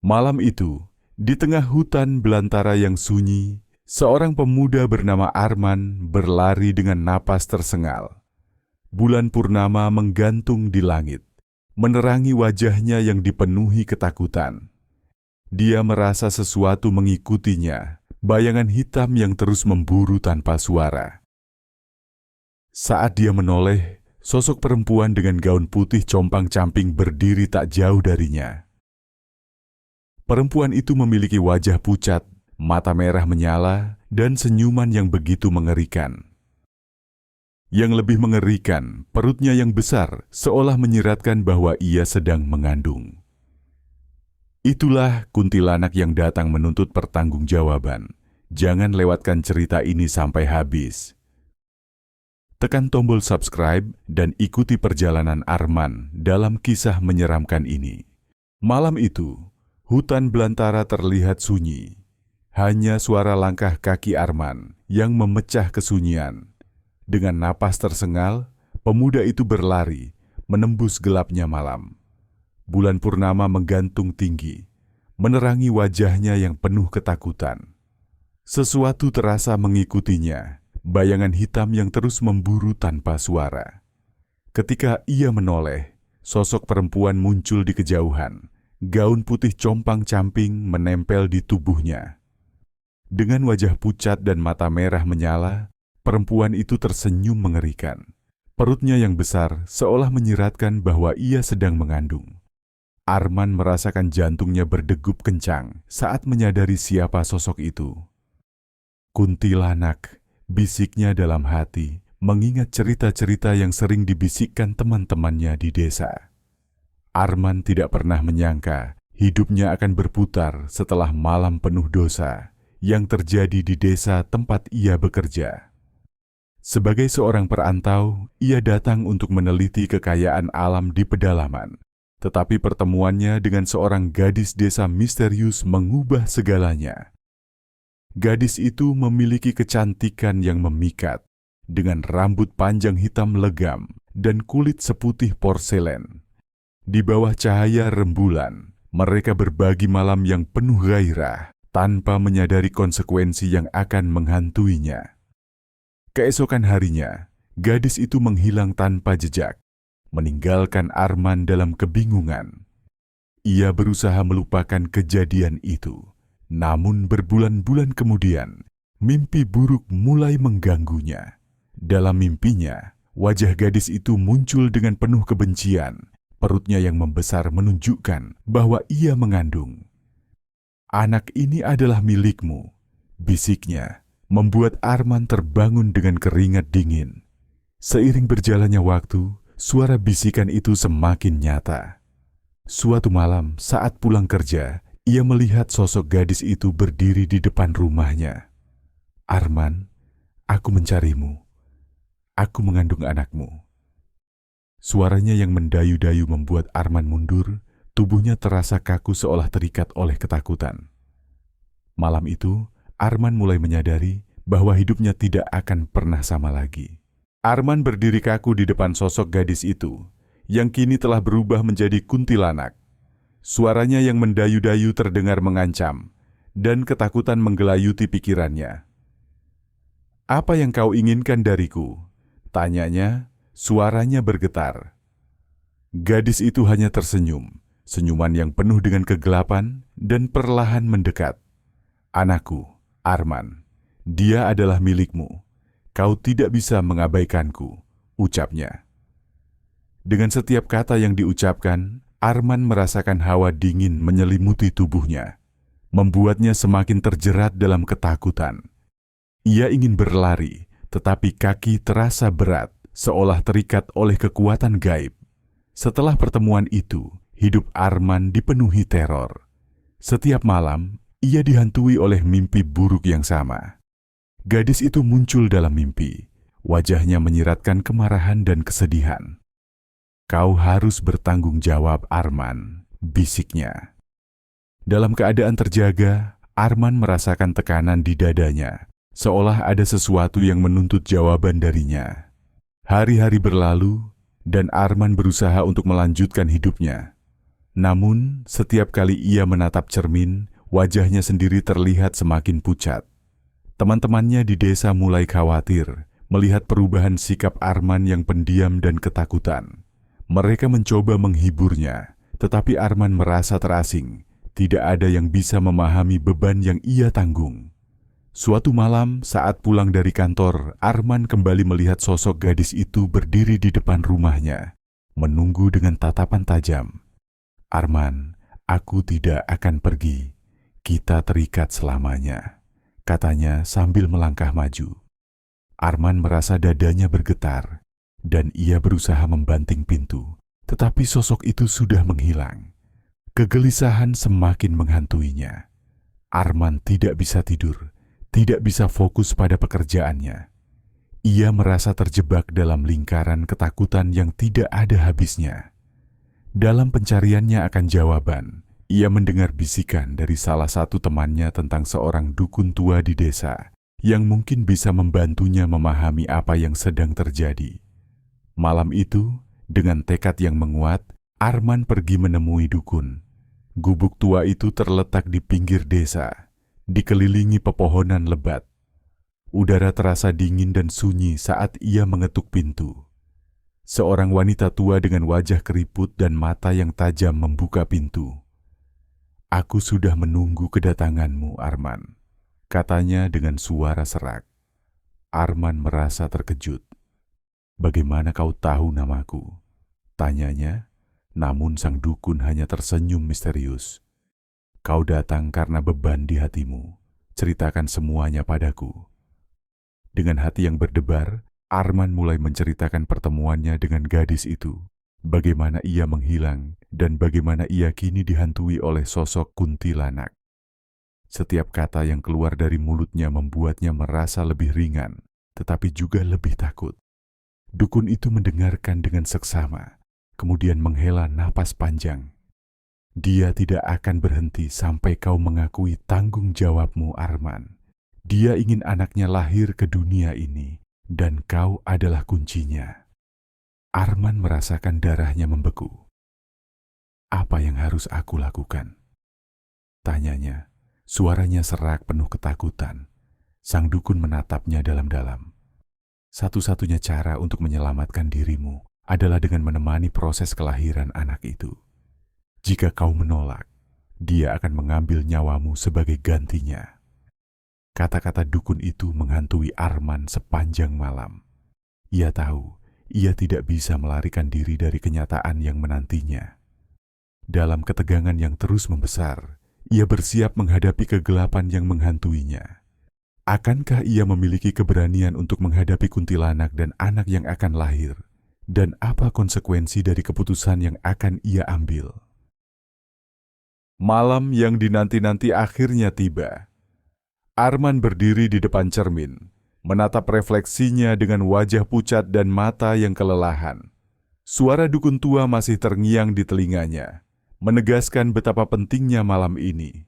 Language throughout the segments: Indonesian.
Malam itu, di tengah hutan belantara yang sunyi, seorang pemuda bernama Arman berlari dengan napas tersengal. Bulan purnama menggantung di langit, menerangi wajahnya yang dipenuhi ketakutan. Dia merasa sesuatu mengikutinya, bayangan hitam yang terus memburu tanpa suara. Saat dia menoleh, sosok perempuan dengan gaun putih compang-camping berdiri tak jauh darinya. Perempuan itu memiliki wajah pucat, mata merah menyala, dan senyuman yang begitu mengerikan. Yang lebih mengerikan, perutnya yang besar seolah menyiratkan bahwa ia sedang mengandung. Itulah kuntilanak yang datang menuntut pertanggungjawaban. Jangan lewatkan cerita ini sampai habis. Tekan tombol subscribe dan ikuti perjalanan Arman dalam kisah menyeramkan ini. Malam itu, hutan belantara terlihat sunyi. Hanya suara langkah kaki Arman yang memecah kesunyian. Dengan napas tersengal, pemuda itu berlari, menembus gelapnya malam. Bulan purnama menggantung tinggi, menerangi wajahnya yang penuh ketakutan. Sesuatu terasa mengikutinya, bayangan hitam yang terus memburu tanpa suara. Ketika ia menoleh, sosok perempuan muncul di kejauhan. Gaun putih compang-camping menempel di tubuhnya. Dengan wajah pucat dan mata merah menyala, perempuan itu tersenyum mengerikan. Perutnya yang besar seolah menyiratkan bahwa ia sedang mengandung. Arman merasakan jantungnya berdegup kencang saat menyadari siapa sosok itu. Kuntilanak, bisiknya dalam hati, mengingat cerita-cerita yang sering dibisikkan teman-temannya di desa. Arman tidak pernah menyangka hidupnya akan berputar setelah malam penuh dosa yang terjadi di desa tempat ia bekerja. Sebagai seorang perantau, ia datang untuk meneliti kekayaan alam di pedalaman. Tetapi pertemuannya dengan seorang gadis desa misterius mengubah segalanya. Gadis itu memiliki kecantikan yang memikat, dengan rambut panjang hitam legam dan kulit seputih porselen. Di bawah cahaya rembulan, mereka berbagi malam yang penuh gairah, tanpa menyadari konsekuensi yang akan menghantuinya. Keesokan harinya, gadis itu menghilang tanpa jejak, meninggalkan Arman dalam kebingungan. Ia berusaha melupakan kejadian itu, namun berbulan-bulan kemudian, mimpi buruk mulai mengganggunya. Dalam mimpinya, wajah gadis itu muncul dengan penuh kebencian, perutnya yang membesar menunjukkan bahwa ia mengandung. "Anak ini adalah milikmu," bisiknya, membuat Arman terbangun dengan keringat dingin. Seiring berjalannya waktu, suara bisikan itu semakin nyata. Suatu malam saat pulang kerja, ia melihat sosok gadis itu berdiri di depan rumahnya. "Arman, aku mencarimu. Aku mengandung anakmu." Suaranya yang mendayu-dayu membuat Arman mundur, tubuhnya terasa kaku seolah terikat oleh ketakutan. Malam itu, Arman mulai menyadari bahwa hidupnya tidak akan pernah sama lagi. Arman berdiri kaku di depan sosok gadis itu, yang kini telah berubah menjadi kuntilanak. Suaranya yang mendayu-dayu terdengar mengancam, dan ketakutan menggelayuti pikirannya. "Apa yang kau inginkan dariku?" tanyanya, suaranya bergetar. Gadis itu hanya tersenyum, senyuman yang penuh dengan kegelapan dan perlahan mendekat. "Anakku, Arman, dia adalah milikmu. Kau tidak bisa mengabaikanku," ucapnya. Dengan setiap kata yang diucapkan, Arman merasakan hawa dingin menyelimuti tubuhnya, membuatnya semakin terjerat dalam ketakutan. Ia ingin berlari, tetapi kaki terasa berat, seolah terikat oleh kekuatan gaib. Setelah pertemuan itu, hidup Arman dipenuhi teror. Setiap malam, ia dihantui oleh mimpi buruk yang sama. Gadis itu muncul dalam mimpi, wajahnya menyiratkan kemarahan dan kesedihan. "Kau harus bertanggung jawab, Arman," bisiknya. Dalam keadaan terjaga, Arman merasakan tekanan di dadanya, seolah ada sesuatu yang menuntut jawaban darinya. Hari-hari berlalu, dan Arman berusaha untuk melanjutkan hidupnya. Namun, setiap kali ia menatap cermin, wajahnya sendiri terlihat semakin pucat. Teman-temannya di desa mulai khawatir melihat perubahan sikap Arman yang pendiam dan ketakutan. Mereka mencoba menghiburnya, tetapi Arman merasa terasing. Tidak ada yang bisa memahami beban yang ia tanggung. Suatu malam saat pulang dari kantor, Arman kembali melihat sosok gadis itu berdiri di depan rumahnya, menunggu dengan tatapan tajam. "Arman, aku tidak akan pergi. Kita terikat selamanya," katanya sambil melangkah maju. Arman merasa dadanya bergetar, dan ia berusaha membanting pintu, tetapi sosok itu sudah menghilang. Kegelisahan semakin menghantuinya. Arman tidak bisa tidur, tidak bisa fokus pada pekerjaannya. Ia merasa terjebak dalam lingkaran ketakutan yang tidak ada habisnya. Dalam pencariannya akan jawaban, ia mendengar bisikan dari salah satu temannya tentang seorang dukun tua di desa yang mungkin bisa membantunya memahami apa yang sedang terjadi. Malam itu, dengan tekad yang menguat, Arman pergi menemui dukun. Gubuk tua itu terletak di pinggir desa, dikelilingi pepohonan lebat. Udara terasa dingin dan sunyi saat ia mengetuk pintu. Seorang wanita tua dengan wajah keriput dan mata yang tajam membuka pintu. "Aku sudah menunggu kedatanganmu, Arman," katanya dengan suara serak. Arman merasa terkejut. "Bagaimana kau tahu namaku?" tanyanya, namun sang dukun hanya tersenyum misterius. "Kau datang karena beban di hatimu. Ceritakan semuanya padaku." Dengan hati yang berdebar, Arman mulai menceritakan pertemuannya dengan gadis itu. Bagaimana ia menghilang dan bagaimana ia kini dihantui oleh sosok kuntilanak. Setiap kata yang keluar dari mulutnya membuatnya merasa lebih ringan, tetapi juga lebih takut. Dukun itu mendengarkan dengan seksama, kemudian menghela napas panjang. "Dia tidak akan berhenti sampai kau mengakui tanggung jawabmu, Arman. Dia ingin anaknya lahir ke dunia ini, dan kau adalah kuncinya." Arman merasakan darahnya membeku. "Apa yang harus aku lakukan?" tanyanya. Suaranya serak penuh ketakutan. Sang dukun menatapnya dalam-dalam. "Satu-satunya cara untuk menyelamatkan dirimu adalah dengan menemani proses kelahiran anak itu. Jika kau menolak, dia akan mengambil nyawamu sebagai gantinya." Kata-kata dukun itu menghantui Arman sepanjang malam. Ia tahu ia tidak bisa melarikan diri dari kenyataan yang menantinya. Dalam ketegangan yang terus membesar, ia bersiap menghadapi kegelapan yang menghantuinya. Akankah ia memiliki keberanian untuk menghadapi kuntilanak dan anak yang akan lahir? Dan apa konsekuensi dari keputusan yang akan ia ambil? Malam yang dinanti-nanti akhirnya tiba. Arman berdiri di depan cermin, menatap refleksinya dengan wajah pucat dan mata yang kelelahan. Suara dukun tua masih terngiang di telinganya, menegaskan betapa pentingnya malam ini.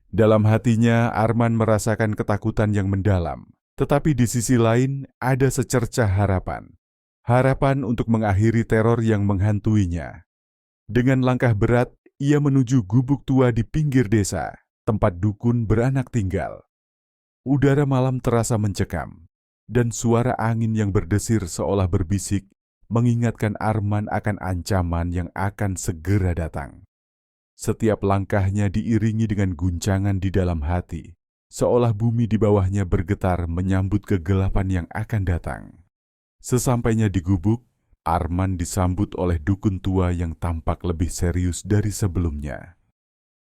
Dalam hatinya, Arman merasakan ketakutan yang mendalam, tetapi di sisi lain ada secercah harapan. Harapan untuk mengakhiri teror yang menghantuinya. Dengan langkah berat, ia menuju gubuk tua di pinggir desa, tempat dukun beranak tinggal. Udara malam terasa mencekam, dan suara angin yang berdesir seolah berbisik mengingatkan Arman akan ancaman yang akan segera datang. Setiap langkahnya diiringi dengan guncangan di dalam hati, seolah bumi di bawahnya bergetar menyambut kegelapan yang akan datang. Sesampainya di gubuk, Arman disambut oleh dukun tua yang tampak lebih serius dari sebelumnya.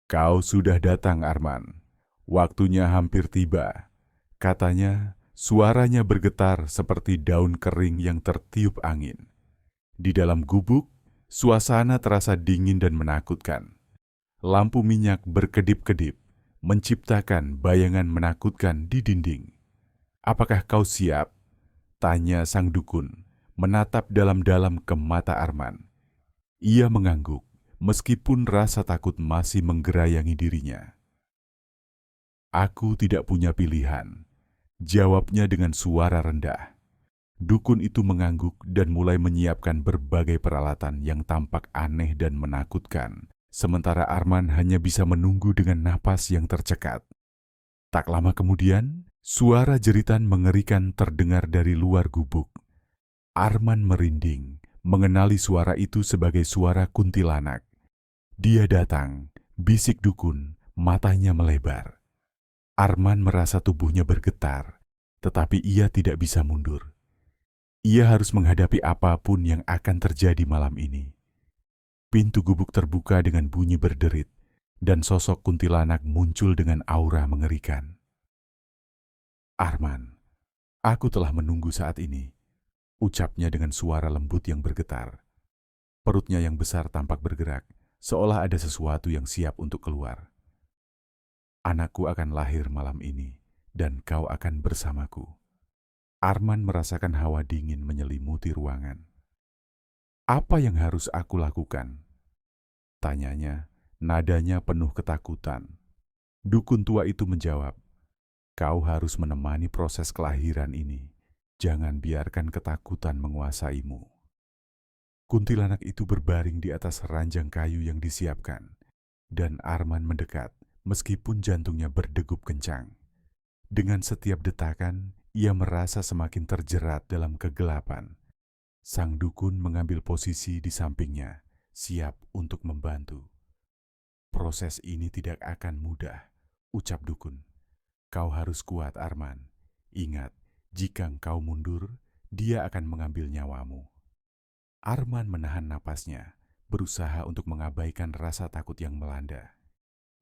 "Kau sudah datang, Arman. Waktunya hampir tiba," katanya. Suaranya bergetar seperti daun kering yang tertiup angin. Di dalam gubuk, suasana terasa dingin dan menakutkan. Lampu minyak berkedip-kedip, menciptakan bayangan menakutkan di dinding. "Apakah kau siap?" tanya sang dukun, menatap dalam-dalam ke mata Arman. Ia mengangguk, meskipun rasa takut masih menggerayangi dirinya. "Aku tidak punya pilihan," jawabnya dengan suara rendah. Dukun itu mengangguk dan mulai menyiapkan berbagai peralatan yang tampak aneh dan menakutkan sementara Arman hanya bisa menunggu dengan napas yang tercekat. Tak lama kemudian, suara jeritan mengerikan terdengar dari luar gubuk. Arman merinding, mengenali suara itu sebagai suara kuntilanak. Dia datang, bisik dukun, matanya melebar. Arman merasa tubuhnya bergetar, tetapi ia tidak bisa mundur. Ia harus menghadapi apapun yang akan terjadi malam ini. Pintu gubuk terbuka dengan bunyi berderit, dan sosok kuntilanak muncul dengan aura mengerikan. "Arman, aku telah menunggu saat ini," ucapnya dengan suara lembut yang bergetar. Perutnya yang besar tampak bergerak, seolah ada sesuatu yang siap untuk keluar. "Anakku akan lahir malam ini, dan kau akan bersamaku." Arman merasakan hawa dingin menyelimuti ruangan. "Apa yang harus aku lakukan?" tanyanya, nadanya penuh ketakutan. Dukun tua itu menjawab, "Kau harus menemani proses kelahiran ini. Jangan biarkan ketakutan menguasaimu." Kuntilanak itu berbaring di atas ranjang kayu yang disiapkan, dan Arman mendekat, meskipun jantungnya berdegup kencang. Dengan setiap detakan, ia merasa semakin terjerat dalam kegelapan. Sang dukun mengambil posisi di sampingnya, siap untuk membantu. "Proses ini tidak akan mudah," ucap dukun. "Kau harus kuat, Arman. Ingat, jika engkau mundur, dia akan mengambil nyawamu." Arman menahan napasnya, berusaha untuk mengabaikan rasa takut yang melanda.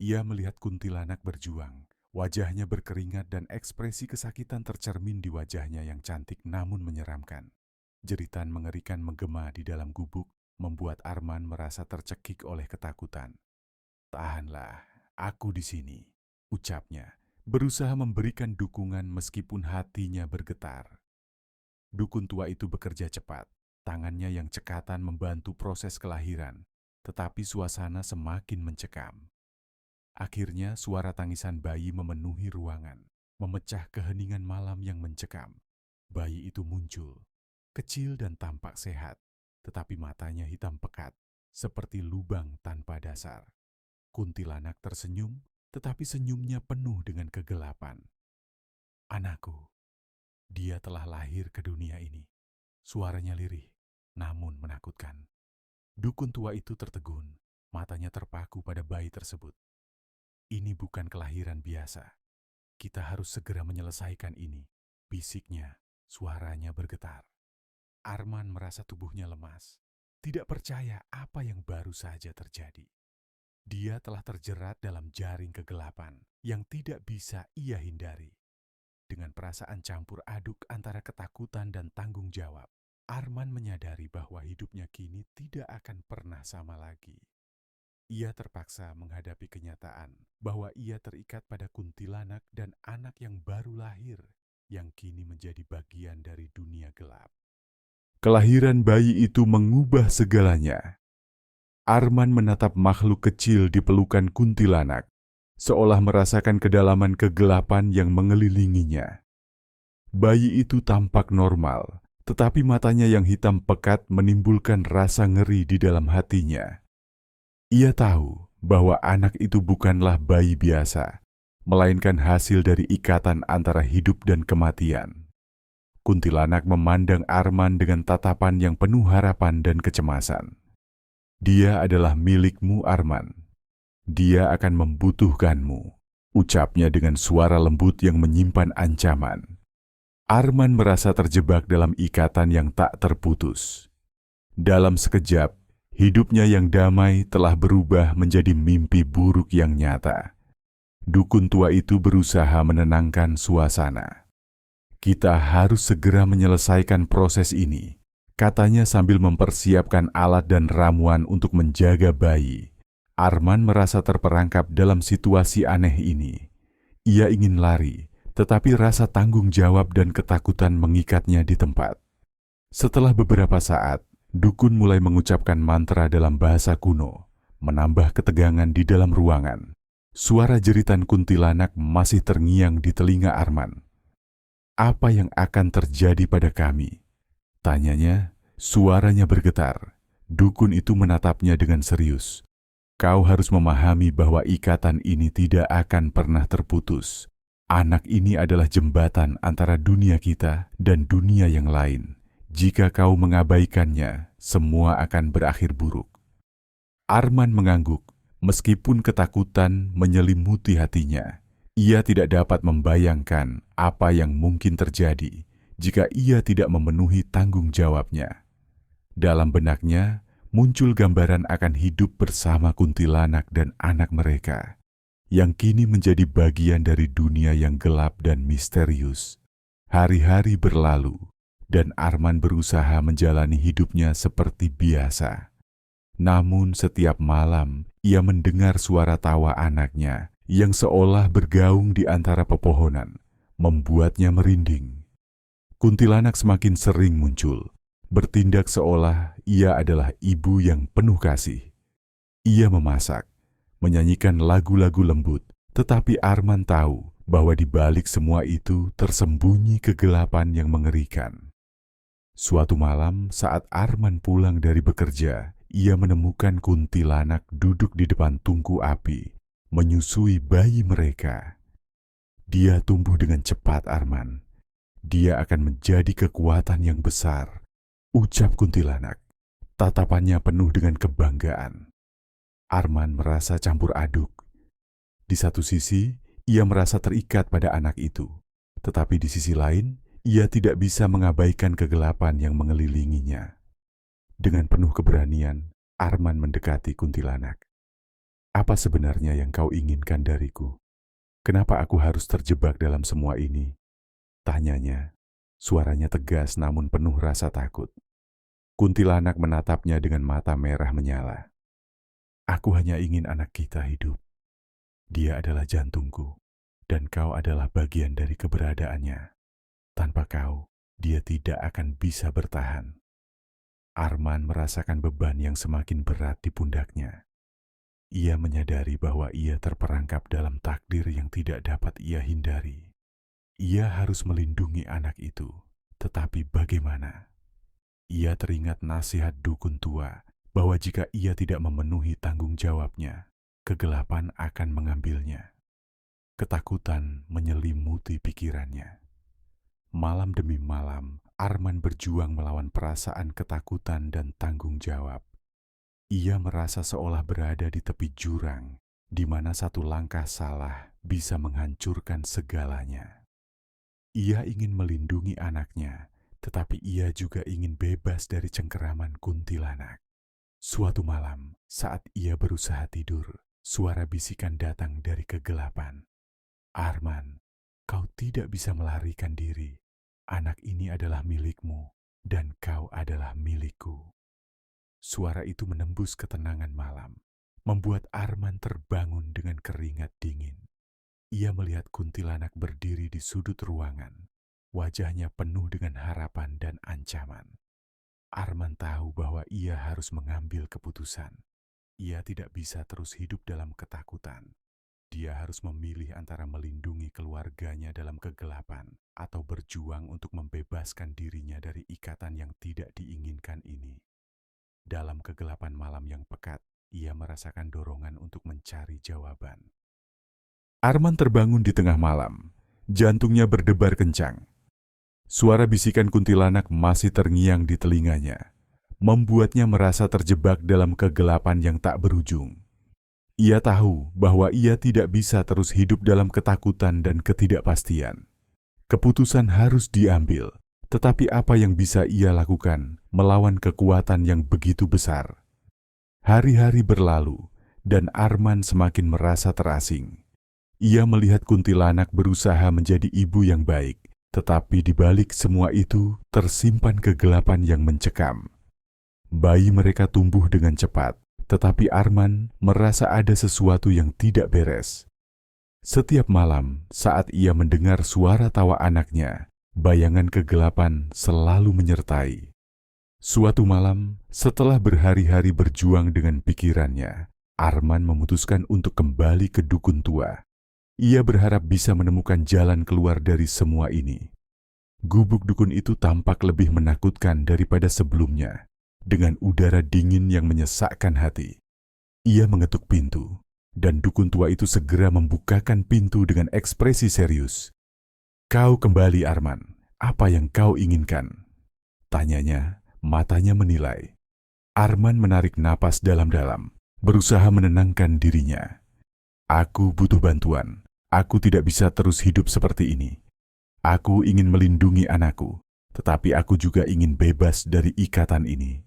Ia melihat kuntilanak berjuang, wajahnya berkeringat dan ekspresi kesakitan tercermin di wajahnya yang cantik namun menyeramkan. Jeritan mengerikan menggema di dalam gubuk, membuat Arman merasa tercekik oleh ketakutan. "Tahanlah, aku di sini," ucapnya, berusaha memberikan dukungan meskipun hatinya bergetar. Dukun tua itu bekerja cepat, tangannya yang cekatan membantu proses kelahiran, tetapi suasana semakin mencekam. Akhirnya suara tangisan bayi memenuhi ruangan, memecah keheningan malam yang mencekam. Bayi itu muncul, kecil dan tampak sehat, tetapi matanya hitam pekat, seperti lubang tanpa dasar. Kuntilanak tersenyum, tetapi senyumnya penuh dengan kegelapan. "Anakku, dia telah lahir ke dunia ini." Suaranya lirih, namun menakutkan. Dukun tua itu tertegun, matanya terpaku pada bayi tersebut. "Ini bukan kelahiran biasa. Kita harus segera menyelesaikan ini," bisiknya, suaranya bergetar. Arman merasa tubuhnya lemas, tidak percaya apa yang baru saja terjadi. Dia telah terjerat dalam jaring kegelapan yang tidak bisa ia hindari. Dengan perasaan campur aduk antara ketakutan dan tanggung jawab, Arman menyadari bahwa hidupnya kini tidak akan pernah sama lagi. Ia terpaksa menghadapi kenyataan bahwa ia terikat pada kuntilanak dan anak yang baru lahir, yang kini menjadi bagian dari dunia gelap. Kelahiran bayi itu mengubah segalanya. Arman menatap makhluk kecil di pelukan kuntilanak, seolah merasakan kedalaman kegelapan yang mengelilinginya. Bayi itu tampak normal, tetapi matanya yang hitam pekat menimbulkan rasa ngeri di dalam hatinya. Ia tahu bahwa anak itu bukanlah bayi biasa, melainkan hasil dari ikatan antara hidup dan kematian. Kuntilanak memandang Arman dengan tatapan yang penuh harapan dan kecemasan. "Dia adalah milikmu, Arman. Dia akan membutuhkanmu," ucapnya dengan suara lembut yang menyimpan ancaman. Arman merasa terjebak dalam ikatan yang tak terputus. Dalam sekejap, hidupnya yang damai telah berubah menjadi mimpi buruk yang nyata. Dukun tua itu berusaha menenangkan suasana. "Kita harus segera menyelesaikan proses ini," katanya sambil mempersiapkan alat dan ramuan untuk menjaga bayi. Arman merasa terperangkap dalam situasi aneh ini. Ia ingin lari, tetapi rasa tanggung jawab dan ketakutan mengikatnya di tempat. Setelah beberapa saat, dukun mulai mengucapkan mantra dalam bahasa kuno, menambah ketegangan di dalam ruangan. Suara jeritan kuntilanak masih terngiang di telinga Arman. "Apa yang akan terjadi pada kami?" tanyanya, suaranya bergetar. Dukun itu menatapnya dengan serius. Kau harus memahami bahwa ikatan ini tidak akan pernah terputus. Anak ini adalah jembatan antara dunia kita dan dunia yang lain. Jika kau mengabaikannya, semua akan berakhir buruk." Arman mengangguk, meskipun ketakutan menyelimuti hatinya. Ia tidak dapat membayangkan apa yang mungkin terjadi jika ia tidak memenuhi tanggung jawabnya. Dalam benaknya muncul gambaran akan hidup bersama kuntilanak dan anak mereka, yang kini menjadi bagian dari dunia yang gelap dan misterius. Hari-hari berlalu, dan Arman berusaha menjalani hidupnya seperti biasa. Namun setiap malam, ia mendengar suara tawa anaknya yang seolah bergaung di antara pepohonan, membuatnya merinding. Kuntilanak semakin sering muncul, bertindak seolah ia adalah ibu yang penuh kasih. Ia memasak, menyanyikan lagu-lagu lembut, tetapi Arman tahu bahwa di balik semua itu tersembunyi kegelapan yang mengerikan. Suatu malam saat Arman pulang dari bekerja, ia menemukan kuntilanak duduk di depan tungku api, menyusui bayi mereka. Dia tumbuh dengan cepat, Arman. Dia akan menjadi kekuatan yang besar, ucap kuntilanak. Tatapannya penuh dengan kebanggaan. Arman merasa campur aduk. Di satu sisi, ia merasa terikat pada anak itu. Tetapi di sisi lain, ia tidak bisa mengabaikan kegelapan yang mengelilinginya. Dengan penuh keberanian, Arman mendekati kuntilanak. "Apa sebenarnya yang kau inginkan dariku? Kenapa aku harus terjebak dalam semua ini?" tanyanya. Suaranya tegas namun penuh rasa takut. Kuntilanak menatapnya dengan mata merah menyala. "Aku hanya ingin anak kita hidup. Dia adalah jantungku, dan kau adalah bagian dari keberadaannya. Tanpa kau, dia tidak akan bisa bertahan." Arman merasakan beban yang semakin berat di pundaknya. Ia menyadari bahwa ia terperangkap dalam takdir yang tidak dapat ia hindari. Ia harus melindungi anak itu, tetapi bagaimana? Ia teringat nasihat dukun tua bahwa jika ia tidak memenuhi tanggung jawabnya, kegelapan akan mengambilnya. Ketakutan menyelimuti pikirannya. Malam demi malam, Arman berjuang melawan perasaan ketakutan dan tanggung jawab. Ia merasa seolah berada di tepi jurang, di mana satu langkah salah bisa menghancurkan segalanya. Ia ingin melindungi anaknya, tetapi ia juga ingin bebas dari cengkeraman kuntilanak. Suatu malam, saat ia berusaha tidur, suara bisikan datang dari kegelapan. "Arman, kau tidak bisa melarikan diri. Anak ini adalah milikmu, dan kau adalah milikku." Suara itu menembus ketenangan malam, membuat Arman terbangun dengan keringat dingin. Ia melihat kuntilanak berdiri di sudut ruangan, wajahnya penuh dengan harapan dan ancaman. Arman tahu bahwa ia harus mengambil keputusan. Ia tidak bisa terus hidup dalam ketakutan. Dia harus memilih antara melindungi keluarganya dalam kegelapan atau berjuang untuk membebaskan dirinya dari ikatan yang tidak diinginkan ini. Dalam kegelapan malam yang pekat, ia merasakan dorongan untuk mencari jawaban. Arman terbangun di tengah malam. Jantungnya berdebar kencang. Suara bisikan kuntilanak masih terngiang di telinganya, membuatnya merasa terjebak dalam kegelapan yang tak berujung. Ia tahu bahwa ia tidak bisa terus hidup dalam ketakutan dan ketidakpastian. Keputusan harus diambil, tetapi apa yang bisa ia lakukan melawan kekuatan yang begitu besar? Hari-hari berlalu, dan Arman semakin merasa terasing. Ia melihat kuntilanak berusaha menjadi ibu yang baik, tetapi di balik semua itu tersimpan kegelapan yang mencekam. Bayi mereka tumbuh dengan cepat, tetapi Arman merasa ada sesuatu yang tidak beres. Setiap malam, saat ia mendengar suara tawa anaknya, bayangan kegelapan selalu menyertai. Suatu malam, setelah berhari-hari berjuang dengan pikirannya, Arman memutuskan untuk kembali ke dukun tua. Ia berharap bisa menemukan jalan keluar dari semua ini. Gubuk dukun itu tampak lebih menakutkan daripada sebelumnya, dengan udara dingin yang menyesakkan hati. Ia mengetuk pintu, dan dukun tua itu segera membukakan pintu dengan ekspresi serius. "Kau kembali, Arman. Apa yang kau inginkan?" tanyanya, matanya menilai. Arman menarik napas dalam-dalam, berusaha menenangkan dirinya. "Aku butuh bantuan. Aku tidak bisa terus hidup seperti ini. Aku ingin melindungi anakku, tetapi aku juga ingin bebas dari ikatan ini."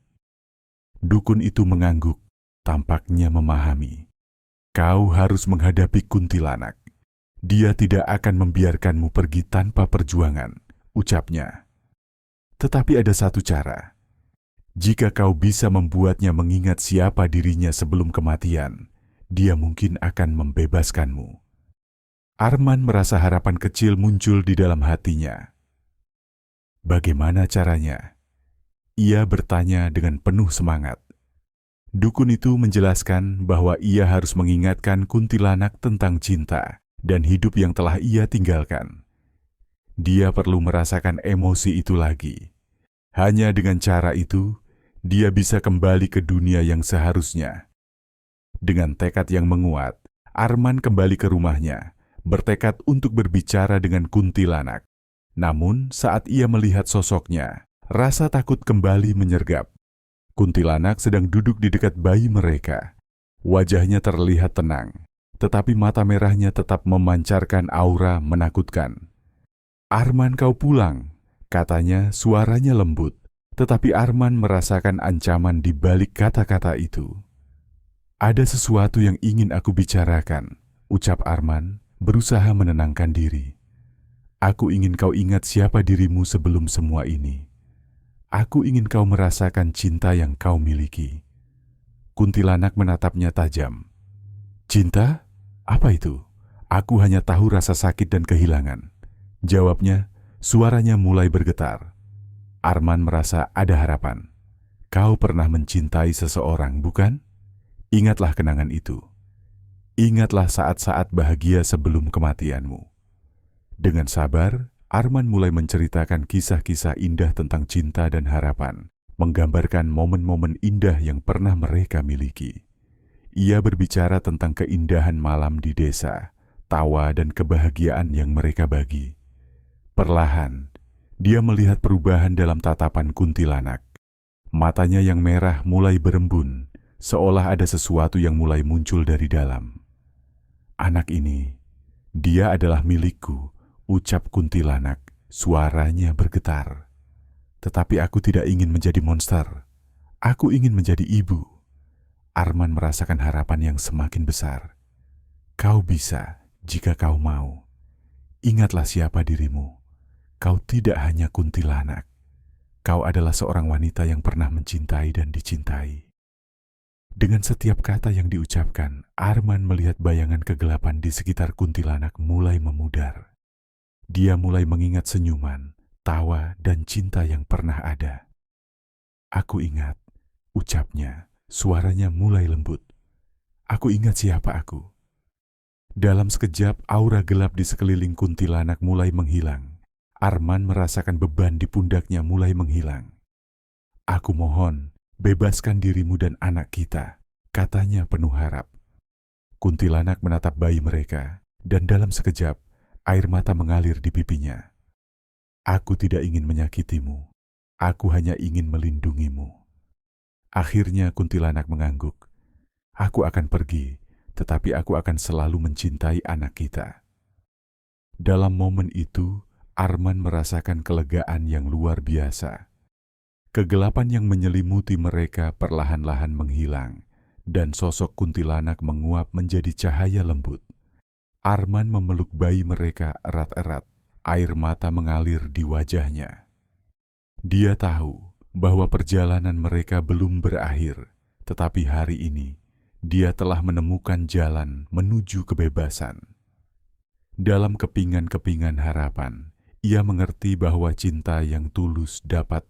Dukun itu mengangguk, tampaknya memahami. "Kau harus menghadapi kuntilanak. Dia tidak akan membiarkanmu pergi tanpa perjuangan," ucapnya. "Tetapi ada satu cara. Jika kau bisa membuatnya mengingat siapa dirinya sebelum kematian, dia mungkin akan membebaskanmu." Arman merasa harapan kecil muncul di dalam hatinya. Bagaimana caranya? Ia bertanya dengan penuh semangat. Dukun itu menjelaskan bahwa ia harus mengingatkan kuntilanak tentang cinta dan hidup yang telah ia tinggalkan. Dia perlu merasakan emosi itu lagi. Hanya dengan cara itu, dia bisa kembali ke dunia yang seharusnya. Dengan tekad yang menguat, Arman kembali ke rumahnya, bertekad untuk berbicara dengan kuntilanak. Namun saat ia melihat sosoknya, rasa takut kembali menyergap. Kuntilanak sedang duduk di dekat bayi mereka. Wajahnya terlihat tenang, tetapi mata merahnya tetap memancarkan aura menakutkan. "Arman, kau pulang," katanya, suaranya lembut. Tetapi Arman merasakan ancaman di balik kata-kata itu. "Ada sesuatu yang ingin aku bicarakan," ucap Arman, berusaha menenangkan diri. "Aku ingin kau ingat siapa dirimu sebelum semua ini. Aku ingin kau merasakan cinta yang kau miliki." Kuntilanak menatapnya tajam. "Cinta? Apa itu? Aku hanya tahu rasa sakit dan kehilangan," jawabnya, suaranya mulai bergetar. Arman merasa ada harapan. "Kau pernah mencintai seseorang, bukan? Ingatlah kenangan itu. Ingatlah saat-saat bahagia sebelum kematianmu." Dengan sabar, Arman mulai menceritakan kisah-kisah indah tentang cinta dan harapan, menggambarkan momen-momen indah yang pernah mereka miliki. Ia berbicara tentang keindahan malam di desa, tawa dan kebahagiaan yang mereka bagi. Perlahan, dia melihat perubahan dalam tatapan kuntilanak. Matanya yang merah mulai berembun, seolah ada sesuatu yang mulai muncul dari dalam. "Anak ini, dia adalah milikku," ucap kuntilanak, suaranya bergetar. "Tetapi aku tidak ingin menjadi monster. Aku ingin menjadi ibu." Arman merasakan harapan yang semakin besar. "Kau bisa jika kau mau. Ingatlah siapa dirimu. Kau tidak hanya kuntilanak. Kau adalah seorang wanita yang pernah mencintai dan dicintai." Dengan setiap kata yang diucapkan, Arman melihat bayangan kegelapan di sekitar kuntilanak mulai memudar. Dia mulai mengingat senyuman, tawa, dan cinta yang pernah ada. "Aku ingat," ucapnya, suaranya mulai lembut. "Aku ingat siapa aku." Dalam sekejap, aura gelap di sekeliling kuntilanak mulai menghilang. Arman merasakan beban di pundaknya mulai menghilang. "Aku mohon, bebaskan dirimu dan anak kita," katanya penuh harap. Kuntilanak menatap bayi mereka, dan dalam sekejap, air mata mengalir di pipinya. "Aku tidak ingin menyakitimu. Aku hanya ingin melindungimu." Akhirnya kuntilanak mengangguk. "Aku akan pergi, tetapi aku akan selalu mencintai anak kita." Dalam momen itu, Arman merasakan kelegaan yang luar biasa. Kegelapan yang menyelimuti mereka perlahan-lahan menghilang, dan sosok kuntilanak menguap menjadi cahaya lembut. Arman memeluk bayi mereka erat-erat, air mata mengalir di wajahnya. Dia tahu bahwa perjalanan mereka belum berakhir, tetapi hari ini dia telah menemukan jalan menuju kebebasan. Dalam kepingan-kepingan harapan, ia mengerti bahwa cinta yang tulus dapat